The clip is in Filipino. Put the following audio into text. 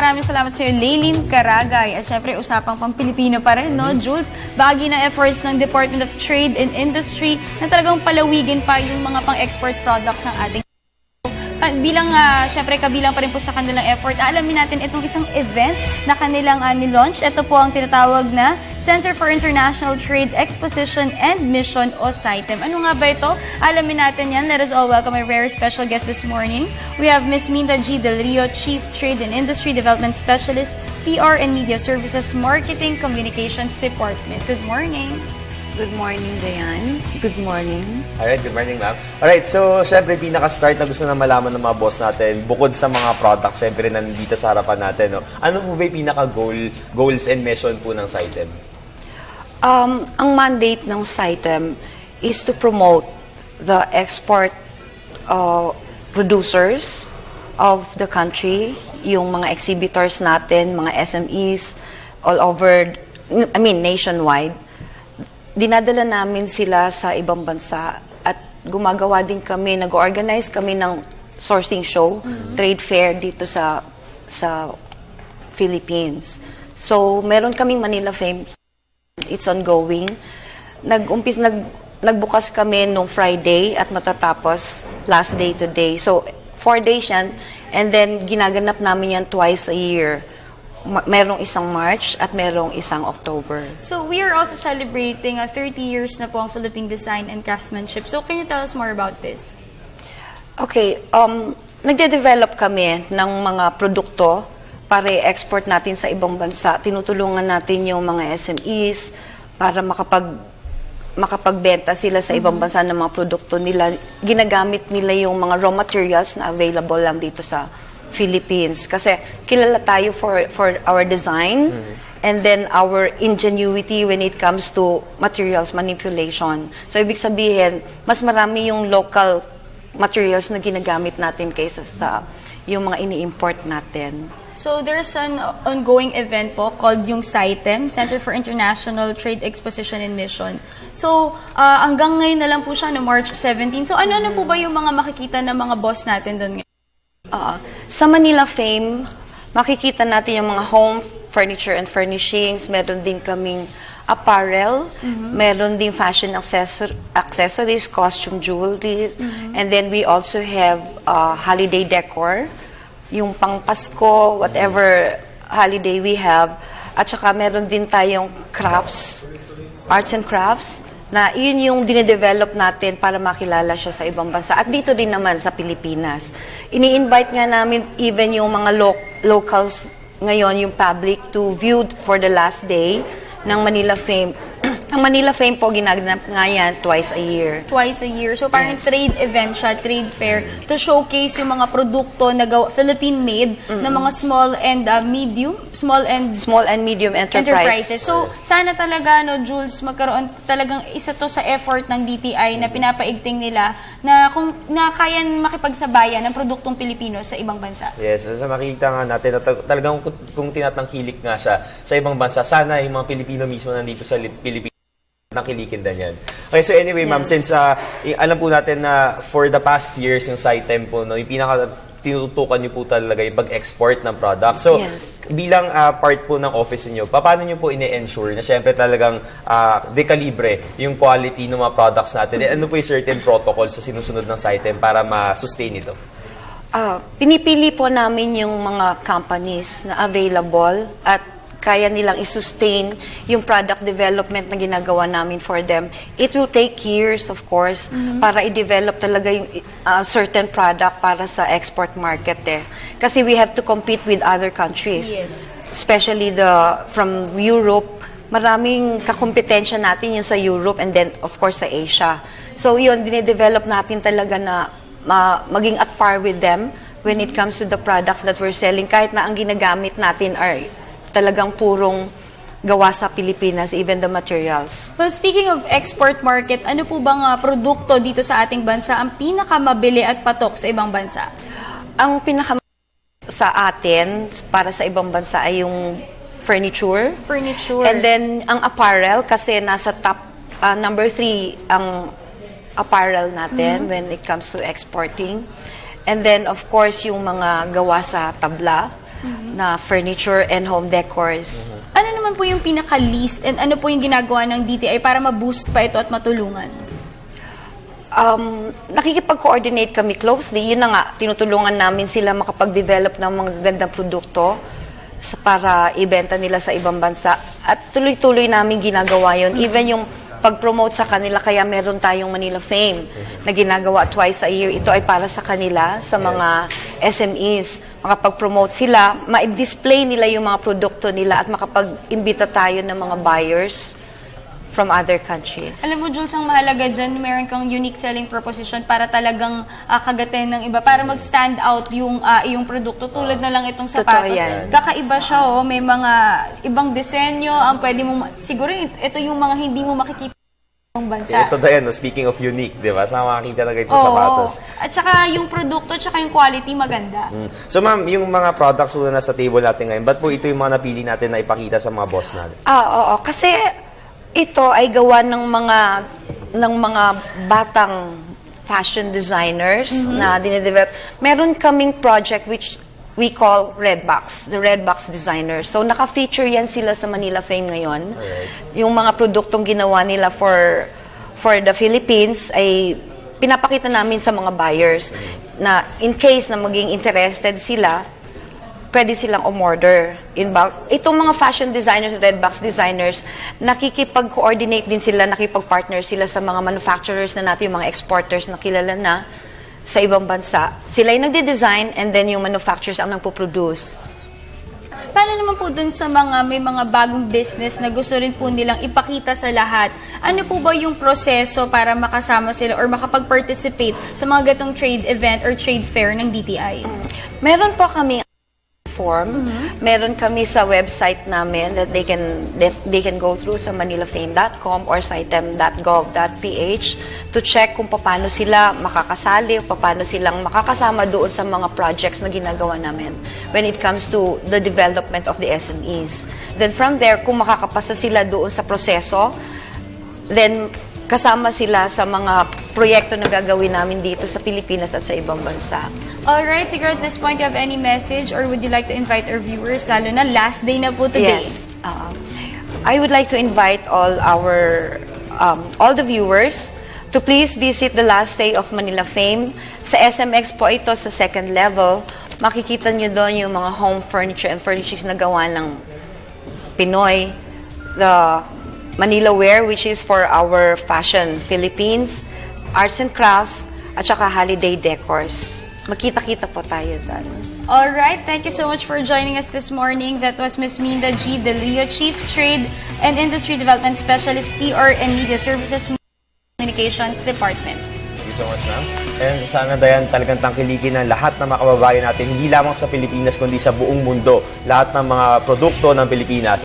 maraming salamat sa iyo, Laylene Caragay. At syempre, usapang pang-Pilipino pa rin, no, Jules? Bahagi ng efforts ng Department of Trade and Industry na talagang palawigin pa yung mga pang-export products ng ating bilang, syempre, kabilang pa rin po sa kanilang effort. Alamin natin itong isang event na kanilang nilaunch. Ito po ang tinatawag na Center for International Trade Exposition and Mission o CITEM. Ano nga ba ito? Alamin natin yan. Let us all welcome our very special guest this morning. We have Ms. Minda G. Del Rio, Chief Trade and Industry Development Specialist, PR and Media Services Marketing Communications Department. Good morning. Good morning, Dayan. Good morning. Alright, good morning, ma'am. Alright, so syempre pinaka-start na gusto na malaman ng mga boss natin, bukod sa mga products, syempre nandito sa harapan natin, no? Ano po ba yung pinaka-goals and mission po ng CITEM? Ang mandate ng CITEM is to promote the export producers of the country, yung mga exhibitors natin, mga SMEs, all over, nationwide. Dinadala namin sila sa ibang bansa at gumagawa din kami, nag-organize kami ng sourcing show, trade fair dito sa Philippines. So, meron kaming Manila Fame. It's ongoing. Nagbukas kami nung Friday at matatapos last day today. So, 4 days yan. And then, ginaganap namin yan twice a year. Merong isang March at merong isang October. So, we are also celebrating 30 years na po ang Philippine Design and Craftsmanship. So, can you tell us more about this? Okay, nagde-develop kami ng mga produkto para i-export natin sa ibang bansa. Tinutulungan natin yung mga SMEs para makapagbenta sila sa ibang bansa ng mga produkto nila. Ginagamit nila yung mga raw materials na available lang dito sa Philippines. Kasi kilala tayo for our design and then our ingenuity when it comes to materials manipulation. So, ibig sabihin, mas marami yung local materials na ginagamit natin kaysa sa yung mga ini-import natin. So, there's an ongoing event po called yung CITEM, Center for International Trade Exposition and Mission. So, hanggang ngayon na lang po siya, no, March 17. So, ano po ba yung mga makikita ng mga boss natin doon ngayon? Sa Manila Fame, makikita natin yung mga home furniture and furnishings. Meron din kaming apparel. Meron din fashion accessories, costume jewelries. And then we also have holiday decor. Yung pang Pasko, whatever holiday we have. At saka meron din tayong crafts, arts and crafts, na yun yung dinedevelop natin para makilala siya sa ibang bansa. At dito din naman sa Pilipinas. Ini-invite nga namin even yung mga locals ngayon, yung public, to view for the last day ng Manila Fame. Ang Manila Fame po, ginaganap nga yan twice a year. Twice a year. So, parang trade event siya, trade fair, to showcase yung mga produkto na Philippine-made na mga small and medium enterprises. So, sana talaga, no, Jules, magkaroon talagang isa to sa effort ng DTI na pinapaigting nila na kaya makipagsabayan ng produktong Pilipino sa ibang bansa. Yes, so makikita nga natin na talagang kung tinatangkilik nga siya sa ibang bansa, sana yung mga Pilipino mismo nandito sa Pilipinas nakilikin din yan. Okay, so anyway, ma'am, since alam po natin na for the past years yung CITEM po, no, yung tinutukan niyo po talaga yung pag-export ng product. So, bilang part po ng office niyo, paano niyo po ine-ensure na syempre talagang dekalibre yung quality ng mga products natin? Ano po yung certain protocols sa sinusunod ng CITEM para ma-sustain ito? Pinipili po namin yung mga companies na available at kaya nilang i-sustain yung product development na ginagawa namin for them. It will take years, of course, para i-develop talaga yung certain product para sa export market. Kasi we have to compete with other countries. Yes. Especially from Europe. Maraming kakompetensya natin yung sa Europe and then, of course, sa Asia. So, yun, dine-develop natin talaga na maging at par with them when it comes to the products that we're selling. Kahit na ang ginagamit natin are talagang purong gawa sa Pilipinas, even the materials. Well, speaking of export market, ano po bang produkto dito sa ating bansa ang pinakamabili at patok sa ibang bansa? Ang sa atin, para sa ibang bansa, ay yung furniture. Furniture. And then, ang apparel, kasi nasa top, number 3 ang apparel natin when it comes to exporting. And then, of course, yung mga gawa sa tabla. na furniture and home decors. Ano naman po yung pinaka-least and ano po yung ginagawa ng DTI para ma-boost pa ito at matulungan? Nakikipag-coordinate kami closely. Yun na nga, tinutulungan namin sila makapag-develop ng mga gandang produkto para ibenta nila sa ibang bansa. At tuloy-tuloy namin ginagawa yun. Even yung pag-promote sa kanila, kaya meron tayong Manila Fame na ginagawa twice a year. Ito ay para sa kanila, sa mga SMEs. Makapag-promote sila, ma-display nila yung mga produkto nila at makapag-imbita tayo ng mga buyers from other countries. Alam mo, Jules, ang mahalaga dyan, meron kang unique selling proposition para talagang kagatin ng iba, para mag-stand out yung iyong produkto. Tulad na lang itong sapatos. yan. Kakaiba siya, may mga ibang disenyo, ang pwede mo, siguro ito yung mga hindi mo makikita ng bansa. Ito Dayan, speaking of unique, di ba? Saan makakita na ganito Oo. sapatos? At saka yung produkto, at saka yung quality maganda. So ma'am, yung mga products po na nasa table natin ngayon, ba't po ito yung mga napili natin na ipakita sa mga boss natin? Oo. Kasi ito ay gawa ng mga batang fashion designers na dinedevelop. Meron kaming project which we call Redbox, the Redbox Designers. So naka-feature yan sila sa Manila Fame ngayon. Alright. Yung mga produktong ginawa nila for the Philippines ay pinapakita namin sa mga buyers na in case na maging interested sila, pwede silang umorder in bulk. Itong mga fashion designers, Redbox designers, nakikipag-coordinate din sila, nakipag-partner sila sa mga manufacturers na natin, yung mga exporters na kilala na sa ibang bansa. Sila yung nagde-design and then yung manufacturers ang nagpo-produce. Paano naman po dun sa mga may mga bagong business na gusto rin po nilang ipakita sa lahat? Ano po ba yung proseso para makasama sila or makapag-participate sa mga gatong trade event or trade fair ng DTI? Meron po kami form. Meron kami sa website namin that they can go through sa manilafame.com or sitem.gov.ph to check kung paano sila makakasali, paano silang makakasama doon sa mga projects na ginagawa namin when it comes to the development of the SMEs. Then from there, kung makakapasa sila doon sa proseso, then kasama sila sa mga proyekto na gagawin namin dito sa Pilipinas at sa ibang bansa. Alright, siguro at this point, you have any message or would you like to invite our viewers, lalo na last day na po today? Yes. I would like to invite all the viewers to please visit the last day of Manila Fame. Sa SMX po ito sa second level. Makikita nyo doon yung mga home furniture and furnishings na gawa ng Pinoy. The Manila Wear, which is for our fashion Philippines, arts and crafts, at saka holiday decors. Makita-kita po tayo doon. Alright, thank you so much for joining us this morning. That was Ms. Minda G. De Leo, Chief Trade and Industry Development Specialist, PR and Media Services Communications Department. Thank you so much, ma'am. And sana Dayan, talagang tangkilikin ng lahat ng mga kababayan natin, hindi lamang sa Pilipinas, kundi sa buong mundo. Lahat ng mga produkto ng Pilipinas.